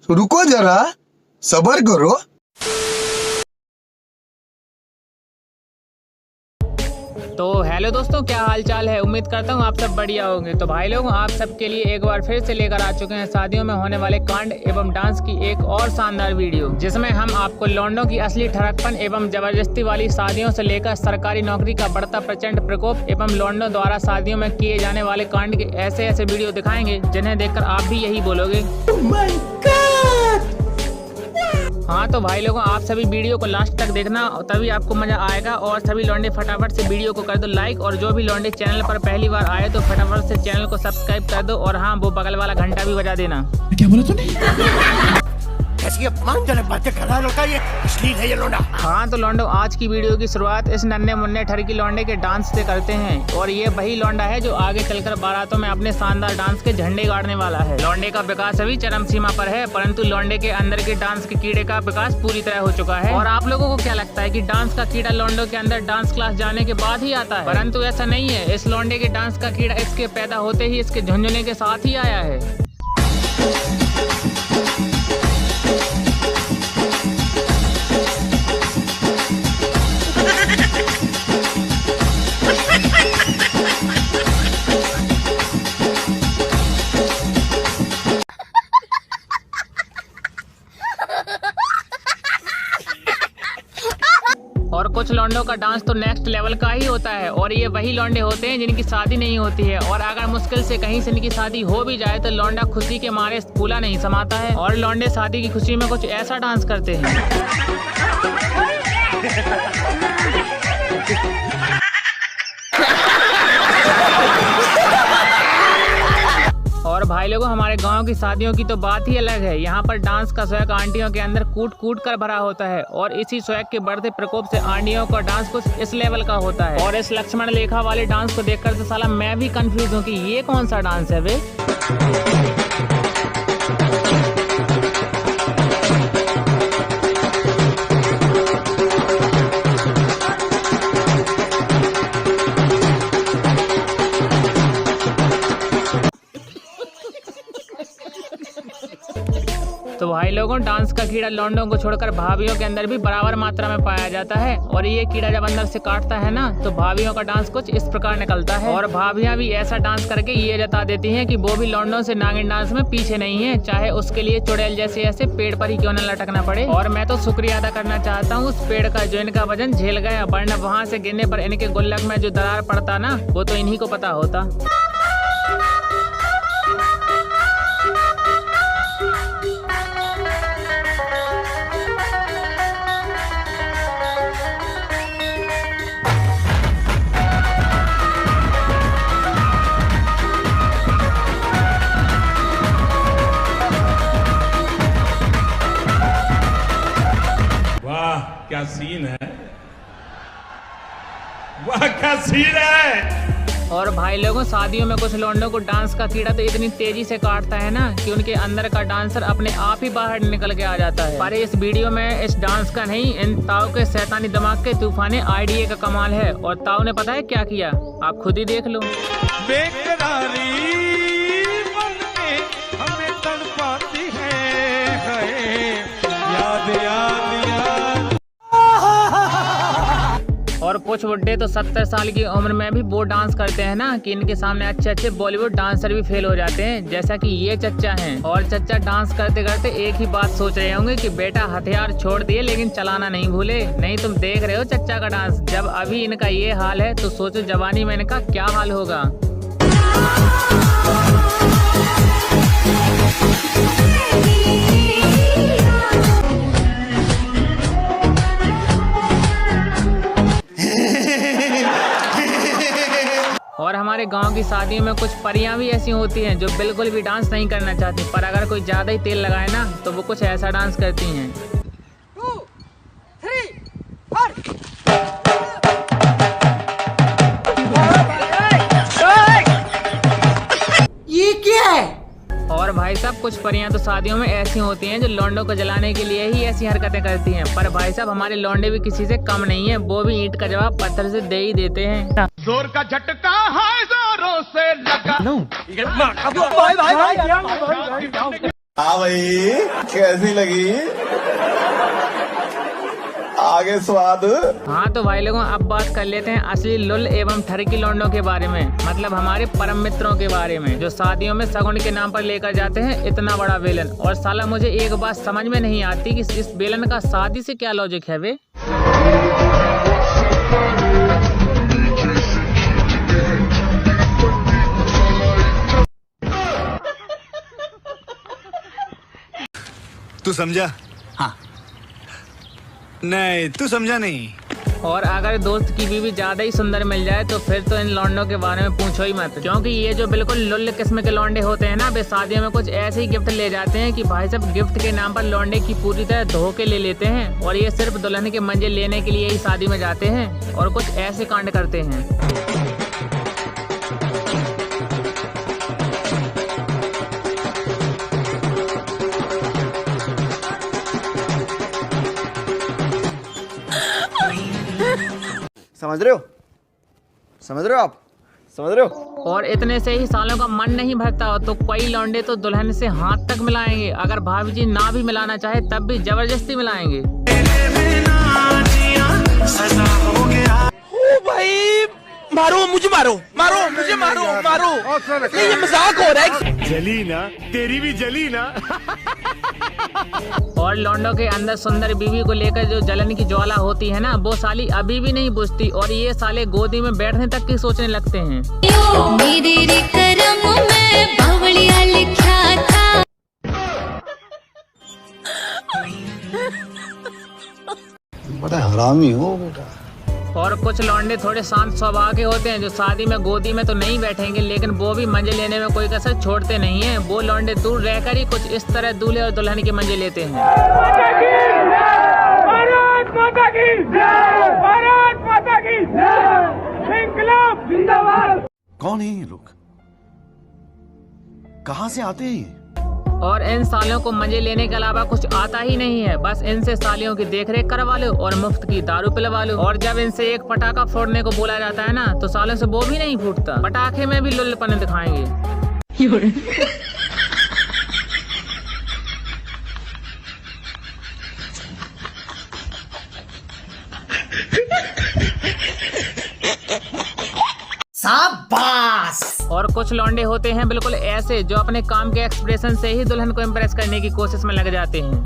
रुको जरा, सब्र करो। तो हेलो दोस्तों, क्या हाल चाल है। उम्मीद करता हूँ आप सब बढ़िया होंगे। तो भाई लोग, आप सबके लिए एक बार फिर से लेकर आ चुके हैं शादियों में होने वाले कांड एवं डांस की एक और शानदार वीडियो, जिसमें हम आपको लौंडों की असली ठरकपन एवं जबरदस्ती वाली शादियों से लेकर सरकारी नौकरी का बढ़ता प्रचंड प्रकोप एवं लौंडों द्वारा शादियों में किए जाने वाले कांड के ऐसे ऐसे वीडियो दिखाएंगे जिन्हें देखकर आप भी यही बोलोगे, oh my God! हाँ तो भाई लोगों, आप सभी वीडियो को लास्ट तक देखना, तभी आपको मजा आएगा। और सभी लौंडे फटाफट से वीडियो को कर दो लाइक, और जो भी लौंडे चैनल पर पहली बार आए तो फटाफट से चैनल को सब्सक्राइब कर दो, और हाँ वो बगल वाला घंटा भी बजा देना। क्या बोला तूने? कैसी अपमानजनक बातें कर रहा है ये अश्लील है ये लौंडा। हाँ तो लौंडो, आज की वीडियो की शुरुआत इस नन्हे मुन्ने ठरकी लौंडे के डांस से करते हैं। और ये वही लौंडा है जो आगे चलकर बारातों में अपने शानदार डांस के झंडे गाड़ने वाला है। लौंडे का विकास अभी चरम सीमा पर है, परंतु लौंडे के अंदर के डांस के कीड़े का विकास पूरी तरह हो चुका है। और आप लोगों को क्या लगता है कि डांस का कीड़ा लौंडों के अंदर डांस क्लास जाने के बाद ही आता है? परंतु ऐसा नहीं है। इस लौंडे के डांस का कीड़ा इसके पैदा होते ही इसके झुंझुने के साथ ही आया है। और कुछ लौंडों का डांस तो नेक्स्ट लेवल का ही होता है। और ये वही लौंडे होते हैं जिनकी शादी नहीं होती है, और अगर मुश्किल से कहीं से इनकी शादी हो भी जाए तो लौंडा खुशी के मारे फूला नहीं समाता है। और लौंडे शादी की खुशी में कुछ ऐसा डांस करते हैं। और भाई लोगों, हमारे गांव की शादियों की तो बात ही अलग है। यहाँ पर डांस का शौक आंटियों के अंदर कूट कूट कर भरा होता है, और इसी शौक के बढ़ते प्रकोप से आंटियों का डांस कुछ इस लेवल का होता है। और इस लक्ष्मण रेखा वाले डांस को देखकर तो साला मैं भी कंफ्यूज हूँ कि ये कौन सा डांस है बे। तो भाई लोगों, डांस का कीड़ा लौंडों को छोड़कर भाभियों के अंदर भी बराबर मात्रा में पाया जाता है। और ये कीड़ा जब अंदर से काटता है ना, तो भाभियों का डांस कुछ इस प्रकार निकलता है। और भाभियां भी ऐसा डांस करके ये जता देती हैं कि वो भी लौंडों से नागिन डांस में पीछे नहीं है, चाहे उसके लिए चुड़ैल जैसे ऐसे पेड़ पर ही क्यों न लटकना पड़े। और मैं तो शुक्रिया अदा करना चाहता हूँ उस पेड़ का जो इनका वजन झेल गया, वरना वहाँ से गिरने पर इनके गुल्लक में जो दरार पड़ता ना, वो तो इन्हीं को पता होता। क्या सीन है, वाह क्या सीन है। और भाई लोगों, शादियों में कुछ लौंडों को डांस का कीड़ा तो इतनी तेजी से काटता है ना कि उनके अंदर का डांसर अपने आप ही बाहर निकल के आ जाता है। पर इस वीडियो में इस डांस का नहीं, इन ताऊ के शैतानी दिमाग के तूफानी आइडिया का कमाल है। और ताऊ ने पता है क्या किया, आप खुद ही देख लो। बेकरारी बनके हमें तड़पाती है, याद याद। और कुछ बुड्ढे तो 70 साल की उम्र में भी वो डांस करते हैं ना कि इनके सामने अच्छे अच्छे बॉलीवुड डांसर भी फेल हो जाते हैं, जैसा कि ये चच्चा हैं। और चच्चा डांस करते करते एक ही बात सोच रहे होंगे कि बेटा हथियार छोड़ दिए लेकिन चलाना नहीं भूले। नहीं, तुम देख रहे हो चच्चा का डांस। जब अभी इनका ये हाल है तो सोचो जवानी में इनका क्या हाल होगा। और हमारे गांव की शादियों में कुछ परियां भी ऐसी होती हैं जो बिल्कुल भी डांस नहीं करना चाहती, पर अगर कोई ज्यादा ही तेल लगाए ना तो वो कुछ ऐसा डांस करती हैं। 2, 3, 4। ये क्या है? और भाई साहब, कुछ परियां तो शादियों में ऐसी होती हैं जो लौंडों को जलाने के लिए ही ऐसी हरकतें करती हैं। पर भाई साहब, हमारे लौंडे भी किसी से कम नहीं है, वो भी ईंट का जवाब पत्थर से दे ही देते हैं। जोर का झटका है जोरों से लगा। भाई हाँ भाई, कैसी लगी? आगे स्वाद। हाँ तो भाई लोगों अब बात कर लेते हैं असली लुल एवं ठरकी लौंडों के बारे में, मतलब हमारे परम मित्रों के बारे में, जो शादियों में सगुन के नाम पर लेकर जाते हैं इतना बड़ा बेलन। और साला मुझे एक बात समझ में नहीं आती कि इस बेलन का शादी से क्या लॉजिक है बे। तू समझा? हाँ। नहीं, तू समझा नहीं। और अगर दोस्त की बीवी ज्यादा ही सुंदर मिल जाए तो फिर तो इन लौंडों के बारे में पूछो ही मत, क्योंकि ये जो बिल्कुल लुल्ल किस्म के लौंडे होते हैं ना, वे शादियों में कुछ ऐसे ही गिफ्ट ले जाते हैं कि भाई साहब गिफ्ट के नाम पर लौंडे की पूरी तरह धो के ले लेते हैं। और ये सिर्फ दुल्हन के मंजे लेने के लिए ही शादी में जाते हैं और कुछ ऐसे कांड करते हैं। समझ रहे हो? समझ रहे हो आप? समझ रहे हो? और इतने से ही सालों का मन नहीं भरता तो कई लौंडे तो दुल्हन से हाथ तक मिलाएंगे, अगर भाभी जी ना भी मिलाना चाहे तब भी जबरदस्ती मिलाएंगे। ओ भाई, मारो मुझे, मारो मारो मुझे, मारो मारो, नहीं ये मजाक हो रहा है। जली ना, तेरी भी जली ना। और लौंडों के अंदर सुंदर बीवी को लेकर जो जलन की ज्वाला होती है ना, वो साली अभी भी नहीं बुझती और ये साले गोदी में बैठने तक की सोचने लगते हैं। मेरे करम में बावड़िया लिखा था। बड़ा हरामी हो बेटा। और कुछ लौंडे थोड़े शांत स्वभाव के होते हैं जो शादी में गोदी में तो नहीं बैठेंगे, लेकिन वो भी मंजे लेने में कोई कसर छोड़ते नहीं हैं। वो लौंडे दूर रहकर ही कुछ इस तरह दूल्हे और दुल्हन के मंजे लेते हैं। भारत माता की जय, भारत माता की जय, इनकलाब जिंदाबाद। कौन है ये लोग? कहाँ से आते हैं ये? और इन सालियों को मजे लेने के अलावा कुछ आता ही नहीं है, बस इनसे सालियों की देखरेख करवा लो और मुफ्त की दारू पिलवा लो। और जब इनसे एक पटाखा फोड़ने को बोला जाता है ना, तो सालों से वो भी नहीं फूटता, पटाखे में भी लुल्लपन दिखाएंगे। शाबाश। और कुछ लौंडे होते हैं बिल्कुल ऐसे जो अपने काम के एक्सप्रेशन से ही दुल्हन को इम्प्रेस करने की कोशिश में लग जाते हैं।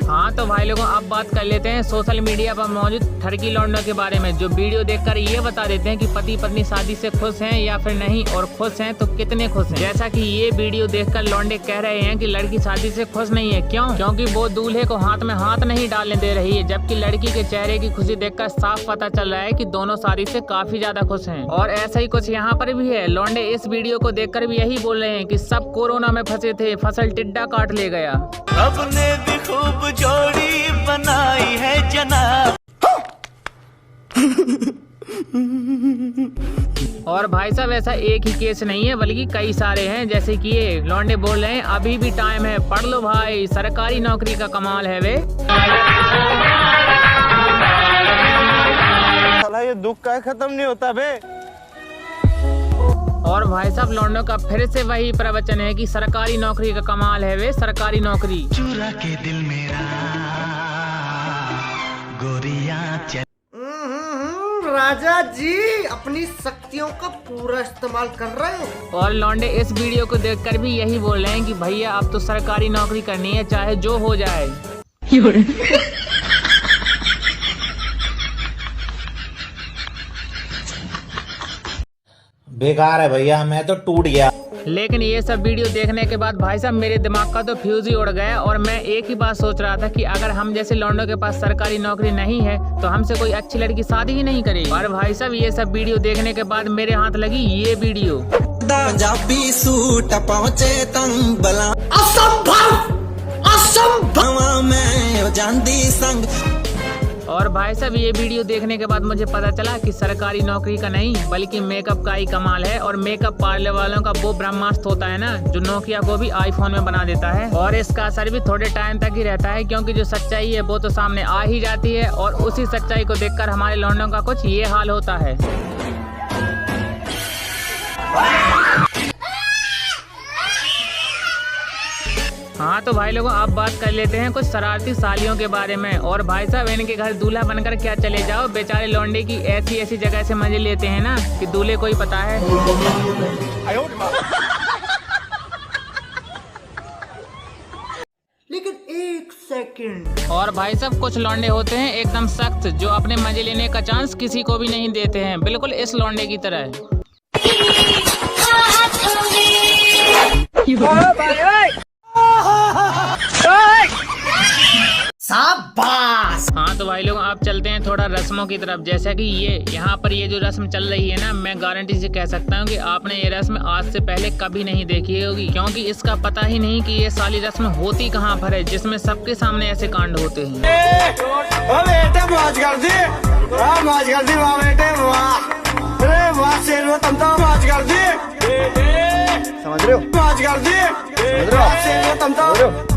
हाँ तो भाई लोगों अब बात कर लेते हैं सोशल मीडिया पर मौजूद ठरकी लौंडों के बारे में, जो वीडियो देखकर ये बता देते हैं कि पति पत्नी शादी से खुश हैं या फिर नहीं, और खुश हैं तो कितने खुश हैं। जैसा कि ये वीडियो देखकर लौंडे कह रहे हैं कि लड़की शादी से खुश नहीं है। क्यों? क्योंकि वो दूल्हे को हाथ में हाथ नहीं डालने दे रही है, जबकि लड़की के चेहरे की खुशी देखकर साफ पता चल रहा है कि दोनों शादी से काफी ज्यादा खुश हैं। और ऐसा ही कुछ यहाँ पर भी है। लौंडे इस वीडियो को देखकर भी यही बोल रहे हैं कि सब कोरोना में फंसे थे, फसल टिड्डा काट ले गया। रब ने भी खूब जोड़ी बनाई है जनाब। और भाई साहब ऐसा एक ही केस नहीं है बल्कि कई सारे हैं, जैसे कि ये लौंडे बोल रहे हैं अभी भी टाइम है, पढ़ लो भाई, सरकारी नौकरी का कमाल है वे। ये दुख का खत्म नहीं होता बे। और भाई साहब लौंडों का फिर से वही प्रवचन है कि सरकारी नौकरी का कमाल है वे, सरकारी नौकरी। चुरा के दिल मेरा गोरिया चल। राजा जी अपनी शक्तियों का पूरा इस्तेमाल कर रहे हो। और लौंडे इस वीडियो को देखकर भी यही बोल रहे हैं कि भैया अब तो सरकारी नौकरी करनी है, चाहे जो हो जाए। बेकार है भैया, मैं तो टूट गया। लेकिन ये सब वीडियो देखने के बाद भाई साहब मेरे दिमाग का तो फ्यूज ही उड़ गया और मैं एक ही बात सोच रहा था कि अगर हम जैसे लौंडों के पास सरकारी नौकरी नहीं है तो हमसे कोई अच्छी लड़की शादी ही नहीं करेगी। और भाई साहब ये सब वीडियो देखने के बाद मेरे हाथ लगी ये वीडियो। पंजाबी सूट पहुंचे तंग बला असंभव असंभव में जांदी संग। और भाई साहब ये वीडियो देखने के बाद मुझे पता चला कि सरकारी नौकरी का नहीं बल्कि मेकअप का ही कमाल है। और मेकअप पार्लर वालों का वो ब्रह्मास्त्र होता है ना, जो नोकिया को भी आईफोन में बना देता है। और इसका असर भी थोड़े टाइम तक ही रहता है, क्योंकि जो सच्चाई है वो तो सामने आ ही जाती है। और उसी सच्चाई को देखकर हमारे लौंडों का कुछ ये हाल होता है। हाँ तो भाई लोगों, आप बात कर लेते हैं कुछ शरारती सालियों के बारे में। और भाई साहब, इनके घर दूल्हा बनकर क्या चले जाओ, बेचारे लौंडे की ऐसी ऐसी जगह से मजे लेते हैं ना कि दूल्हे को ही पता है। लेकिन एक सेकंड। और भाई साहब, कुछ लौंडे होते हैं एकदम सख्त, जो अपने मजे लेने का चांस किसी को भी नहीं देते हैं, बिल्कुल इस लौंडे की तरह। शाबाश। हाँ तो भाई लोग, आप चलते हैं थोड़ा रस्मों की तरफ। जैसा कि ये यहाँ पर ये जो रस्म चल रही है ना, मैं गारंटी से कह सकता हूँ कि आपने ये रस्म आज से पहले कभी नहीं देखी होगी, क्योंकि इसका पता ही नहीं कि ये सारी रस्म होती कहाँ पर है, जिसमें सबके सामने ऐसे कांड होते हैं। मौज कर दी, मौज कर दी, वाह बेटे वाह, अरे वाह शेर तुम तो मौज कर दी, समझ रहे हो? मौज कर दी, समझ रहे हो? शेर तुम तो समझ रहे हो?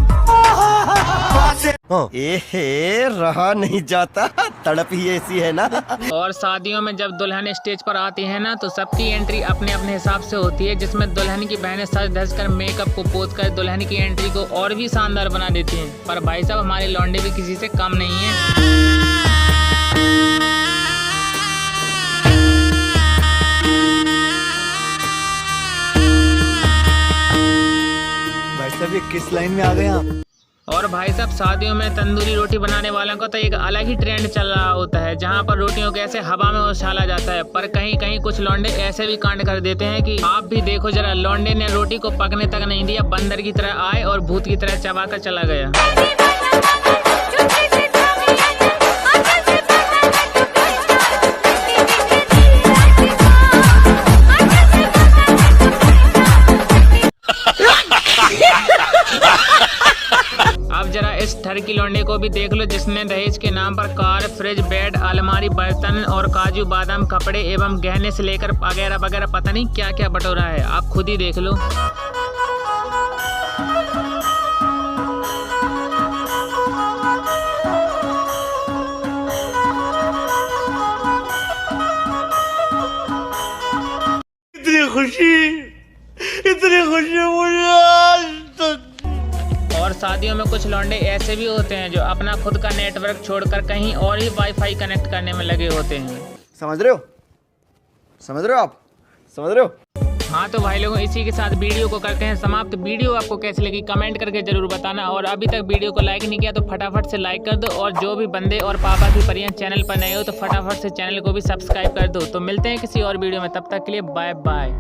ए रहा नहीं जाता, तड़प ही ऐसी है ना। और शादियों में जब दुल्हन स्टेज पर आती है ना, तो सबकी एंट्री अपने अपने हिसाब से होती है, जिसमें दुल्हन की बहनें सज धज कर मेकअप को पोत कर दुल्हन की एंट्री को और भी शानदार बना देती हैं। पर भाई साहब, हमारे लौंडे भी किसी से कम नहीं है। भाई साहब, ये किस लाइन में आ गए आप? और भाई साहब, शादियों में तंदूरी रोटी बनाने वालों का तो एक अलग ही ट्रेंड चल रहा होता है, जहां पर रोटियों को ऐसे हवा में उछाला जाता है। पर कहीं कहीं कुछ लौंडे ऐसे भी कांड कर देते हैं कि आप भी देखो जरा, लौंडे ने रोटी को पकने तक नहीं दिया, बंदर की तरह आए और भूत की तरह चबा कर चला गया। अब जरा इस ठर की लौंडे को भी देख लो, जिसने दहेज के नाम पर कार, फ्रिज, बेड, अलमारी, बर्तन और काजू बादाम, कपड़े एवं गहने से लेकर वगैरह वगैरह पता नहीं क्या क्या बटोरा है। आप खुद ही देख लो। इतनी खुशी मुझे आज तक। और शादियों में कुछ लौंडे ऐसे भी होते हैं जो अपना खुद का नेटवर्क छोड़कर कहीं और ही वाईफाई कनेक्ट करने में लगे होते हैं। समझ रहे हो? समझ रहे हो आप? समझ रहे हो? हाँ तो भाई लोगों, इसी के साथ वीडियो को करते हैं समाप्त। वीडियो आपको कैसी लगी कमेंट करके जरूर बताना, और अभी तक वीडियो को लाइक नहीं किया तो फटाफट से लाइक कर दो, और जो भी बंदे और पापा की परियां चैनल पर नए हो तो फटाफट से चैनल को भी सब्सक्राइब कर दो। तो मिलते हैं किसी और वीडियो में, तब तक के लिए बाय बाय।